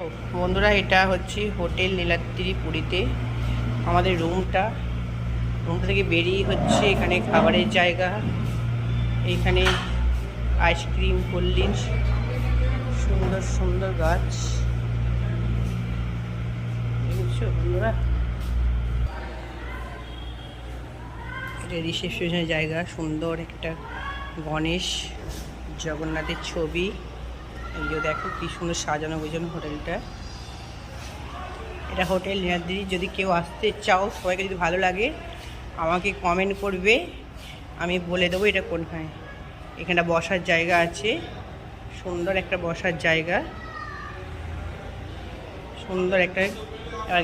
বন্ধুরা, এটা হচ্ছে হোটেল নীলাদ্রি পুরীতে আমাদের রুমটা থেকে বেরিয়ে হচ্ছে এখানে খাবারের জায়গা, এইখানে আইসক্রিম, কোল্ড ড্রিঙ্কস, সুন্দর সুন্দর গাছ। বুঝছো বন্ধুরা, এটা রিসেপশনের জায়গা। সুন্দর একটা গণেশ জগন্নাথের ছবি। এই যে দেখো কি সুন্দর সাজানো গোছানো হোটেলটা। এটা হোটেল নীলাদ্রি। যদি কেউ আসতে চাও, সবাইকে যদি ভালো লাগে আমাকে কমেন্ট করবে, আমি বলে দেবো এটা কোনখানে। এখানে বসার জায়গা আছে, সুন্দর একটা বসার জায়গা, সুন্দর একটা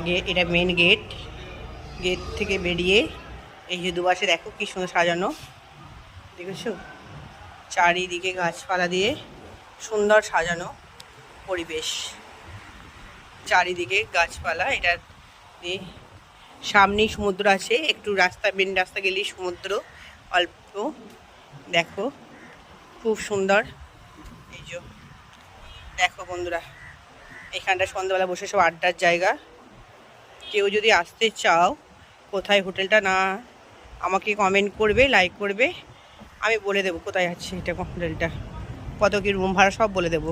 গেট। এটা মেন গেট। গেট থেকে বেরিয়ে এই যে দুপাশে দেখো কি সুন্দর সাজানো, দেখেছো? চারিদিকে গাছপালা দিয়ে সুন্দর সাজানো পরিবেশ, চারিদিকে গাছপালা। এটা দিয়ে সামনেই সমুদ্র আছে, একটু রাস্তা, মেন রাস্তা গেলেই সমুদ্র অল্প। দেখো খুব সুন্দর। এই যে দেখো বন্ধুরা, এখানটা সন্ধ্যাবেলা বসে সব আড্ডার জায়গা। কেউ যদি আসতে চাও, কোথায় হোটেলটা না, আমাকে কমেন্ট করবে, লাইক করবে, আমি বলে দেবো কোথায় আছে এটা হোটেলটা, কত কি রুম ভাড়া সব বলে দেবো।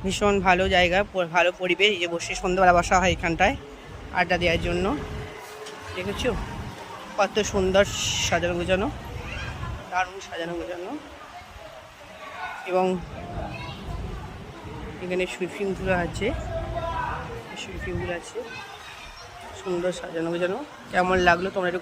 ভীষণ ভালো জায়গা, ভালো পরিবেশ। এই যে বসে সন্ধ্যাবেলা বসা হয় এখানটায় আড্ডা দেওয়ার জন্য। দেখেছো কত সুন্দর সাজানো গোছানো, দারুণ সাজানো গোছানো। এবং এখানে সুইমিং পুল আছে, সুইমিং পুল আছে, সুন্দর সাজানো গোছানো। কেমন লাগলো তোমরা একটু